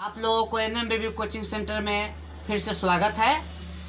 आप लोगों को एनएम बेबी कोचिंग सेंटर में फिर से स्वागत है।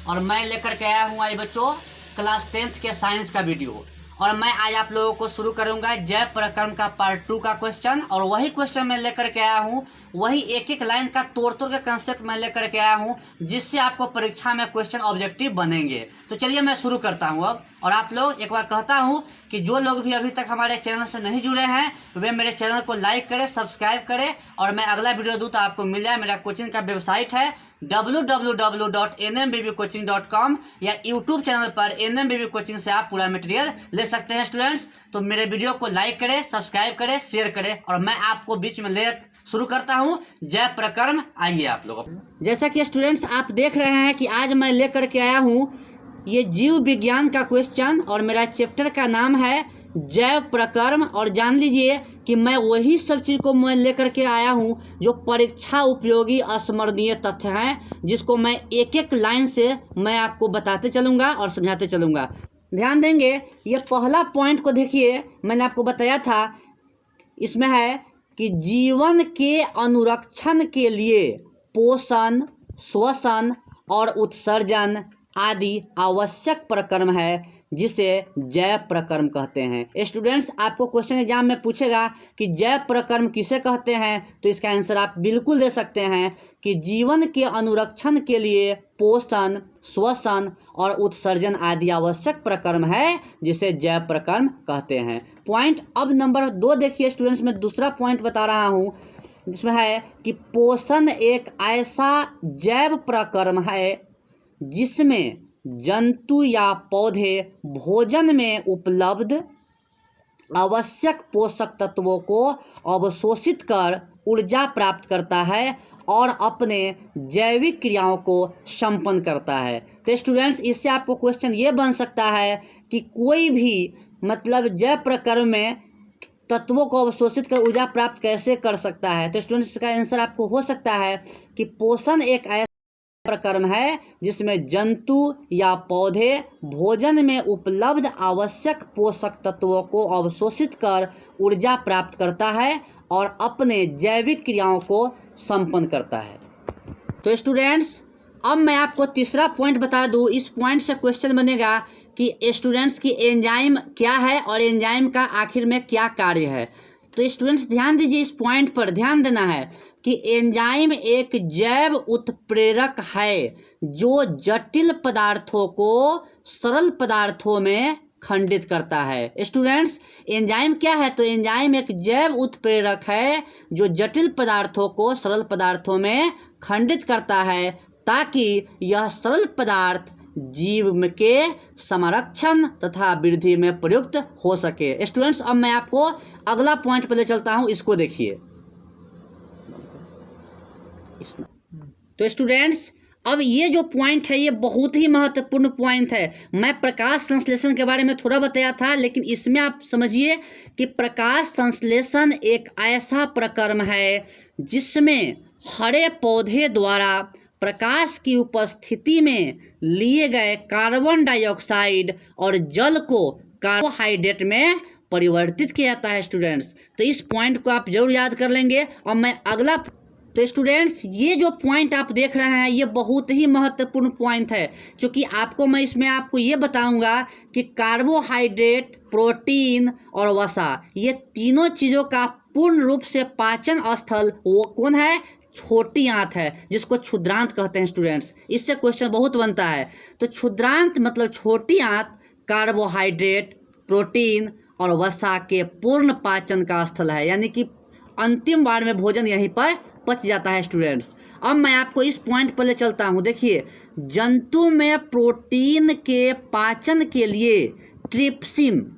और मैं लेकर के आया हूँ आज बच्चों क्लास 10th के साइंस का वीडियो। और मैं आज आप लोगों को शुरू करूँगा जय प्रकरण का पार्ट 2 का क्वेश्चन। और वही क्वेश्चन मैं लेकर के आया हूँ, वही एक एक लाइन का तोड़ तोड़ के कंसेप्ट मैं लेकर के आया हूँ, जिससे आपको परीक्षा में क्वेश्चन ऑब्जेक्टिव बनेंगे। तो चलिए मैं शुरू करता हूँ अब। और आप लोग एक बार कहता हूँ कि जो लोग भी अभी तक हमारे चैनल से नहीं जुड़े हैं वे मेरे चैनल को लाइक करें, सब्सक्राइब करें। और मैं अगला वीडियो दूँ तो आपको मिल जाए। मेरा कोचिंग का वेबसाइट है www.nmbbcoaching.com या यूट्यूब चैनल पर एनएम कोचिंग से आप पूरा मटेरियल ले सकते हैं स्टूडेंट्स। तो मेरे वीडियो को लाइक करें, सब्सक्राइब करें, शेयर करें। और मैं आपको बीच में ले शुरू करता हूँ जय प्रकरण। आइए आप लोग। जैसा कि स्टूडेंट्स आप देख रहे हैं कि आज मैं लेकर के आया हूँ ये जीव विज्ञान का क्वेश्चन और मेरा चैप्टर का नाम है जैव प्रकरण। और जान लीजिए कि मैं वही सब चीज़ को मैं लेकर के आया हूँ जो परीक्षा उपयोगी अस्मरणीय तथ्य हैं, जिसको मैं एक एक लाइन से मैं आपको बताते चलूँगा और समझाते चलूँगा। ध्यान देंगे, ये पहला पॉइंट को देखिए, मैंने आपको बताया था इसमें है कि जीवन के अनुरक्षण के लिए पोषण, श्वसन और उत्सर्जन आदि आवश्यक प्रक्रम है, जिसे जैव प्रक्रम कहते हैं। स्टूडेंट्स आपको क्वेश्चन एग्जाम में पूछेगा कि जैव प्रक्रम किसे कहते हैं, तो इसका आंसर आप बिल्कुल दे सकते हैं कि जीवन के अनुरक्षण के लिए पोषण, श्वसन और उत्सर्जन आदि आवश्यक प्रक्रम है, जिसे जैव प्रक्रम कहते हैं। पॉइंट अब नंबर 2 देखिए स्टूडेंट्स, मैं दूसरा पॉइंट बता रहा हूँ जिसमें है कि पोषण एक ऐसा जैव प्रक्रम है जिसमें जंतु या पौधे भोजन में उपलब्ध आवश्यक पोषक तत्वों को अवशोषित कर ऊर्जा प्राप्त करता है और अपने जैविक क्रियाओं को संपन्न करता है। तो स्टूडेंट्स इससे आपको क्वेश्चन ये बन सकता है कि कोई भी मतलब जैव प्रक्रम में तत्वों को अवशोषित कर ऊर्जा प्राप्त कैसे कर सकता है। तो स्टूडेंट्स इसका आंसर आपको हो सकता है कि पोषण एक ऐसा प्रक्रम है जिसमें जंतु या पौधे भोजन में उपलब्ध आवश्यक पोषक तत्वों को अवशोषित कर ऊर्जा प्राप्त करता है और अपने जैविक क्रियाओं को संपन्न करता है। तो स्टूडेंट्स अब मैं आपको तीसरा पॉइंट बता दूं। इस पॉइंट से क्वेश्चन बनेगा कि स्टूडेंट्स की एंजाइम क्या है और एंजाइम का आखिर में क्या कार्य है। तो स्टूडेंट्स ध्यान दीजिए, इस पॉइंट पर ध्यान देना है कि एंजाइम एक जैव उत्प्रेरक है जो जटिल पदार्थों को सरल पदार्थों में खंडित करता है। स्टूडेंट्स एंजाइम क्या है, तो एंजाइम एक जैव उत्प्रेरक है जो जटिल पदार्थों को सरल पदार्थों में खंडित करता है, ताकि यह सरल पदार्थ जीव के संरक्षण तथा वृद्धि में प्रयुक्त हो सके। स्टूडेंट्स अब मैं आपको अगला पॉइंट पर ले चलता हूं, इसको देखिए। तो स्टूडेंट्स अब ये जो पॉइंट है ये बहुत ही महत्वपूर्ण पॉइंट है। मैं प्रकाश संश्लेषण के बारे में थोड़ा बताया था, लेकिन इसमें आप समझिए कि प्रकाश संश्लेषण एक ऐसा प्रक्रम है जिसमें हरे पौधे द्वारा प्रकाश की उपस्थिति में लिए गए कार्बन डाइऑक्साइड और जल को कार्बोहाइड्रेट में परिवर्तित किया जाता है। स्टूडेंट्स तो इस पॉइंट को आप जरूर याद कर लेंगे। और मैं अगला, तो स्टूडेंट्स ये जो पॉइंट आप देख रहे हैं ये बहुत ही महत्वपूर्ण पॉइंट है, क्योंकि आपको मैं इसमें आपको ये बताऊंगा कि कार्बोहाइड्रेट, प्रोटीन और वसा, ये तीनों चीज़ों का पूर्ण रूप से पाचन स्थल वो कौन है, छोटी आंत है, जिसको क्षुद्रांत कहते हैं। स्टूडेंट्स इससे क्वेश्चन बहुत बनता है। तो क्षुद्रांत मतलब छोटी आंत कार्बोहाइड्रेट, प्रोटीन और वसा के पूर्ण पाचन का स्थल है, यानी कि अंतिम बार में भोजन यहीं पर पच जाता है। स्टूडेंट्स अब मैं आपको इस पॉइंट पर ले चलता हूं। देखिए, जंतु में प्रोटीन के पाचन के लिए ट्रिप्सिन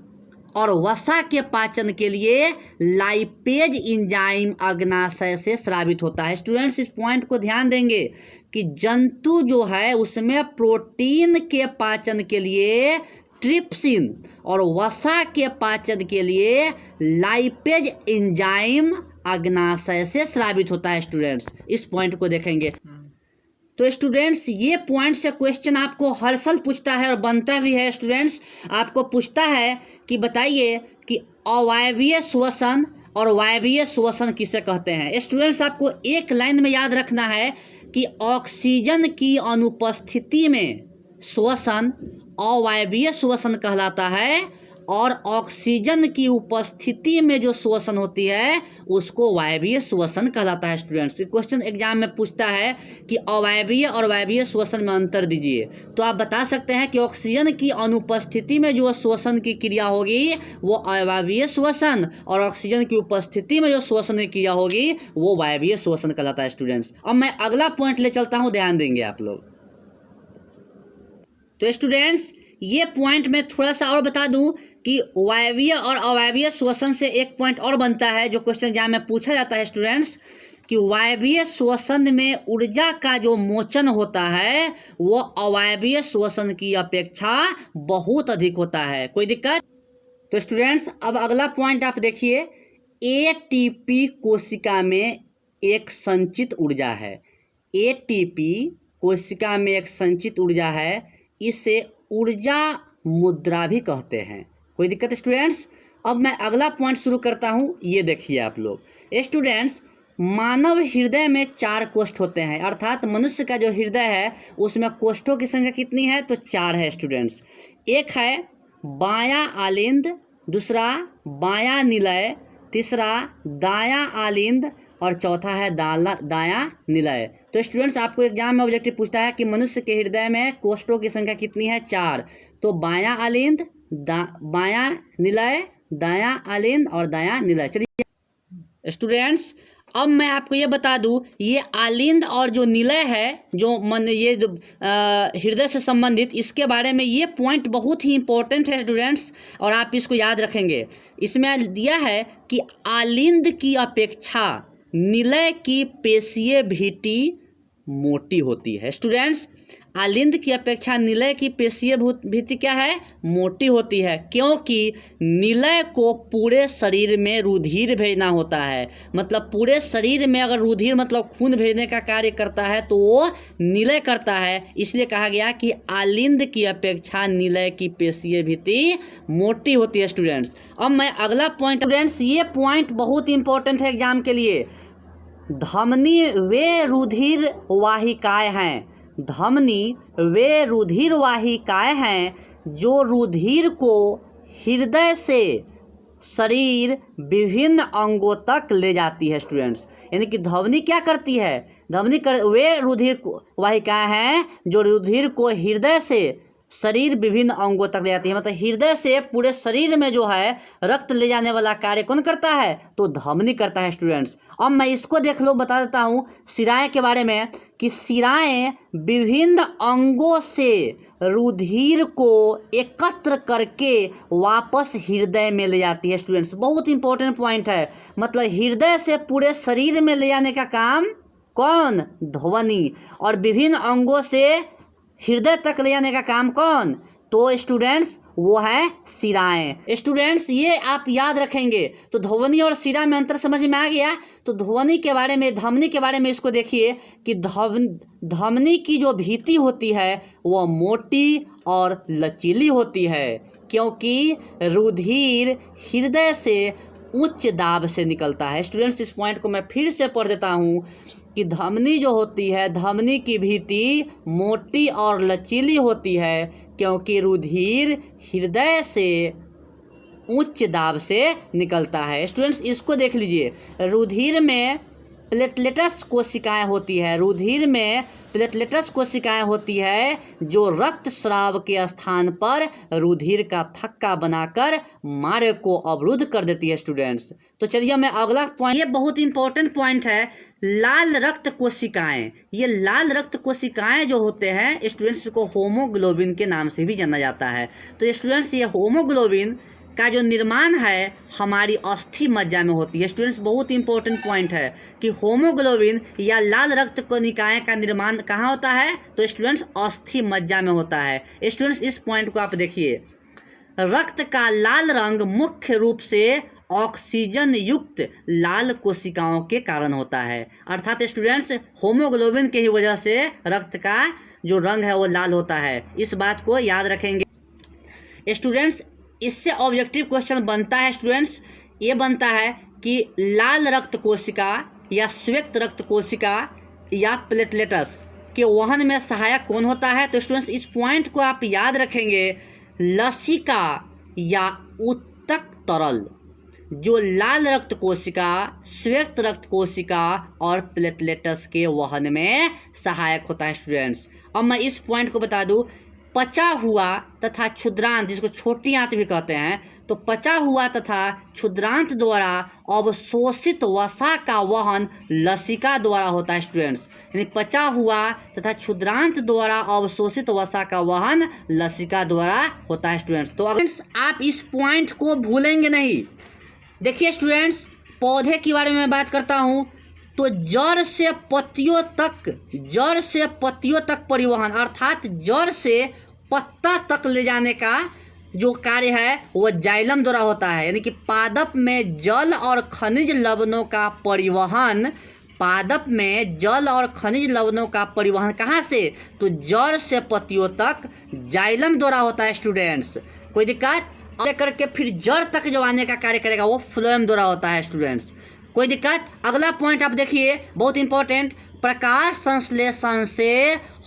और वसा के पाचन के लिए लाइपेज एंजाइम अग्नाशय से स्रावित होता है। स्टूडेंट्स इस पॉइंट को ध्यान देंगे कि जंतु जो है उसमें प्रोटीन के पाचन के लिए ट्रिप्सिन और वसा के पाचन के लिए लाइपेज एंजाइम अग्नाशय से स्रावित होता है। स्टूडेंट्स इस पॉइंट को देखेंगे। तो स्टूडेंट्स ये पॉइंट से क्वेश्चन आपको हर साल पूछता है और बनता भी है। स्टूडेंट्स आपको पूछता है कि बताइए कि अवायवीय श्वसन और वायवीय श्वसन किसे कहते हैं? स्टूडेंट्स आपको एक लाइन में याद रखना है कि ऑक्सीजन की अनुपस्थिति में श्वसन अवायवीय श्वसन कहलाता है और ऑक्सीजन की उपस्थिति में जो श्वसन होती है उसको वायवीय श्वसन कहलाता है। स्टूडेंट्स क्वेश्चन एग्जाम में पूछता है कि अवायवीय और वायवीय श्वसन में अंतर दीजिए, तो आप बता सकते हैं कि ऑक्सीजन की अनुपस्थिति में जो श्वसन की क्रिया होगी वो अवायवीय श्वसन और ऑक्सीजन की उपस्थिति में जो श्वसन की क्रिया होगी वो वायवीय श्वसन कहलाता है। स्टूडेंट्स अब मैं अगला पॉइंट ले चलता हूँ, ध्यान देंगे आप लोग। तो स्टूडेंट्स ये पॉइंट मैं थोड़ा सा और बता दूं कि वायवीय और अवायवीय श्वसन से एक पॉइंट और बनता है जो क्वेश्चन एग्जाम में पूछा जाता है स्टूडेंट्स, कि वायवीय श्वसन में ऊर्जा का जो मोचन होता है वो अवायवीय श्वसन की अपेक्षा बहुत अधिक होता है। कोई दिक्कत? तो स्टूडेंट्स अब अगला पॉइंट आप देखिए, एटीपी कोशिका में एक संचित ऊर्जा है। एटीपी कोशिका में एक संचित ऊर्जा है, इसे ऊर्जा मुद्रा भी कहते हैं। कोई दिक्कत स्टूडेंट्स? अब मैं अगला पॉइंट शुरू करता हूँ, ये देखिए आप लोग। स्टूडेंट्स मानव हृदय में 4 कोष्ठ होते हैं, अर्थात मनुष्य का जो हृदय है उसमें कोष्ठों की संख्या कितनी है? तो 4 है स्टूडेंट्स। एक है बायां आलिंद, दूसरा बायां निलय, तीसरा दायां आलिंद और चौथा है दायां निलय। तो स्टूडेंट्स आपको एग्जाम में ऑब्जेक्टिव पूछता है कि मनुष्य के हृदय में कोष्ठों की संख्या कितनी है? 4। तो बायां आलिंद, बायां निलय, दायां आलिंद और दायां निलय। चलिए स्टूडेंट्स अब मैं आपको ये बता दूं, ये आलिंद और जो निलय है जो ये जो हृदय से संबंधित, इसके बारे में ये पॉइंट बहुत ही इंपॉर्टेंट है स्टूडेंट्स और आप इसको याद रखेंगे। इसमें दिया है कि आलिंद की अपेक्षा निलय की पेशीय भित्ति मोटी होती है। स्टूडेंट्स आलिंद की अपेक्षा निलय की पेशीय भित्ति क्या है? मोटी होती है, क्योंकि निलय को पूरे शरीर में रुधिर भेजना होता है। मतलब पूरे शरीर में अगर रुधिर मतलब खून भेजने का कार्य करता है तो वो निलय करता है, इसलिए कहा गया कि आलिंद की अपेक्षा निलय की पेशीय भित्ति मोटी होती है। स्टूडेंट्स अब मैं अगला पॉइंट, स्टूडेंट्स ये पॉइंट बहुत इंपॉर्टेंट है एग्जाम के लिए। धमनी वे रुधिर वाहिकाएं हैं, धमनी वे रुधिर वाहिकाएं हैं जो रुधिर को हृदय से शरीर विभिन्न अंगों तक ले जाती है। स्टूडेंट्स यानी कि धमनी क्या करती है? वे रुधिर वाहिकाएं हैं जो रुधिर को हृदय से शरीर विभिन्न अंगों तक ले जाती है। मतलब हृदय से पूरे शरीर में जो है रक्त ले जाने वाला कार्य कौन करता है? तो धमनी करता है। स्टूडेंट्स अब मैं इसको देख लो, बता देता हूँ शिराएं के बारे में कि शिराएं विभिन्न अंगों से रुधिर को एकत्र करके वापस हृदय में ले जाती है। स्टूडेंट्स बहुत इंपॉर्टेंट पॉइंट है। मतलब हृदय से पूरे शरीर में ले जाने का काम कौन? ध्वनि। और विभिन्न अंगों से हृदय तक ले जाने का काम कौन? तो स्टूडेंट्स वो है शिराएं। स्टूडेंट्स ये आप याद रखेंगे। तो ध्वनि और शिरा में अंतर समझ में आ गया। तो ध्वनि के बारे में, धमनी के बारे में इसको देखिए कि धमनी की जो भित्ति होती है वह मोटी और लचीली होती है, क्योंकि रुधिर हृदय से उच्च दाब से निकलता है। स्टूडेंट्स इस पॉइंट को मैं फिर से पढ़ देता हूँ कि धमनी जो होती है, धमनी की भित्ति मोटी और लचीली होती है, क्योंकि रुधिर हृदय से उच्च दाब से निकलता है। स्टूडेंट्स इसको देख लीजिए, रुधिर में प्लेटलेटस कोशिकाएं होती है, रुधिर में प्लेटलेटस कोशिकाएं होती है जो रक्त स्राव के स्थान पर रुधिर का थक्का बनाकर मार्ग को अवरुद्ध कर देती है। स्टूडेंट्स तो चलिए मैं अगला पॉइंट, ये बहुत इंपॉर्टेंट पॉइंट है, लाल रक्त कोशिकाएं। ये लाल रक्त कोशिकाएं जो होते हैं स्टूडेंट्स को होमोग्लोबिन के नाम से भी जाना जाता है। तो स्टूडेंट्स ये होमोग्लोबिन का जो निर्माण है हमारी अस्थि मज्जा में होती है। स्टूडेंट्स बहुत इंपॉर्टेंट पॉइंट है कि होमोग्लोबिन या लाल रक्त कणिकाएं का निर्माण कहाँ होता है? तो स्टूडेंट्स अस्थि मज्जा में होता है। स्टूडेंट्स इस पॉइंट को आप देखिए, रक्त का लाल रंग मुख्य रूप से ऑक्सीजन युक्त लाल कोशिकाओं के कारण होता है। अर्थात स्टूडेंट्स होमोग्लोबिन के ही वजह से रक्त का जो रंग है वो लाल होता है। इस बात को याद रखेंगे। स्टूडेंट्स इससे ऑब्जेक्टिव क्वेश्चन बनता है, स्टूडेंट्स ये बनता है कि लाल रक्त कोशिका या श्वेत रक्त कोशिका या प्लेटलेट्स के वहन में सहायक कौन होता है? तो स्टूडेंट्स इस पॉइंट को आप याद रखेंगे। लसिका या उत्तक तरल जो लाल रक्त कोशिका, श्वेत रक्त कोशिका और प्लेटलेट्स के वहन में सहायक होता है स्टूडेंट्स। अब मैं इस पॉइंट को बता दूं, पचा हुआ तथा क्षुद्रांत, जिसको छोटी आंत भी कहते हैं, तो पचा हुआ तथा क्षुद्रांत द्वारा अवशोषित वसा का वहन लसिका द्वारा होता है स्टूडेंट्स। यानी पचा हुआ तथा क्षुद्रांत द्वारा अवशोषित वसा का वहन लसिका द्वारा होता है स्टूडेंट्स। तो अगर आप इस पॉइंट को भूलेंगे नहीं। देखिए स्टूडेंट्स, पौधे के बारे में बात करता हूँ तो जड़ से पत्तियों तक परिवहन, अर्थात जड़ से पत्ता तक ले जाने का जो कार्य है वो जाइलम द्वारा होता है। यानी कि पादप में जल और खनिज लवणों का परिवहन, पादप में जल और खनिज लवणों का परिवहन कहाँ से? तो जड़ से पत्तियों तक जाइलम द्वारा होता है स्टूडेंट्स। कोई दिक्कत? लेकर के फिर जड़ तक जो आने का कार्य करेगा वो फ्लोएम द्वारा होता है स्टूडेंट्स। कोई दिक्कत? अगला पॉइंट आप देखिए, बहुत इंपॉर्टेंट। प्रकाश संश्लेषण से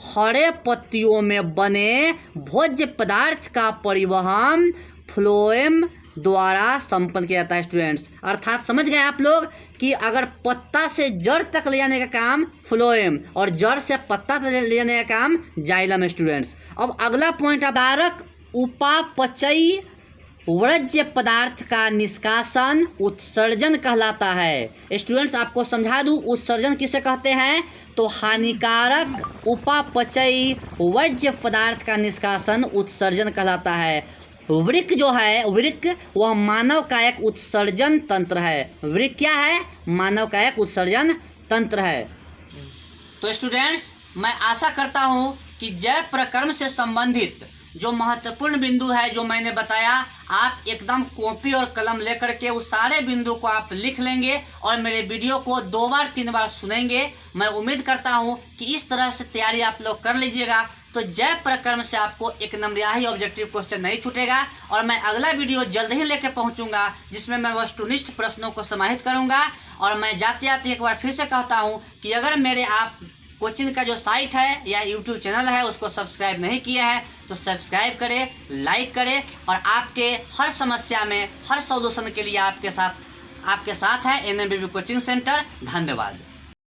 हरे पत्तियों में बने भोज्य पदार्थ का परिवहन फ्लोएम द्वारा संपन्न किया जाता है स्टूडेंट्स। अर्थात समझ गए आप लोग कि अगर पत्ता से जड़ तक ले जाने का काम फ्लोएम और जड़ से पत्ता तक ले जाने का काम जाइलम स्टूडेंट्स। अब अगला पॉइंट, आधारक उपापचयी वर्ज्य पदार्थ का निष्कासन उत्सर्जन कहलाता है। स्टूडेंट्स आपको समझा दूं, उत्सर्जन किसे कहते हैं? तो हानिकारक उपापचयी वर्ज्य पदार्थ का निष्कासन उत्सर्जन कहलाता है। वृक्क जो है, वृक्क वह मानव का एक उत्सर्जन तंत्र है। वृक्क क्या है? मानव का एक उत्सर्जन तंत्र है। तो स्टूडेंट्स, मैं आशा करता हूँ कि जैव प्रक्रम से संबंधित जो महत्वपूर्ण बिंदु है जो मैंने बताया, आप एकदम कॉपी और कलम लेकर के उस सारे बिंदु को आप लिख लेंगे और मेरे वीडियो को 2 बार 3 बार सुनेंगे। मैं उम्मीद करता हूं कि इस तरह से तैयारी आप लोग कर लीजिएगा तो जैव प्रक्रम से आपको 1 नंबर ऑब्जेक्टिव क्वेश्चन नहीं छूटेगा। और मैं अगला वीडियो जल्द ही लेकर पहुंचूंगा जिसमें मैं वस्तुनिष्ठ प्रश्नों को समाहित करूंगा। और मैं जाते जाते एक बार फिर से कहता हूँ कि अगर मेरे आप कोचिंग का जो साइट है या यूट्यूब चैनल है उसको सब्सक्राइब नहीं किया है तो सब्सक्राइब करें, लाइक करें और आपके हर समस्या में हर सॉल्यूशन के लिए आपके साथ है NMBB कोचिंग सेंटर। धन्यवाद।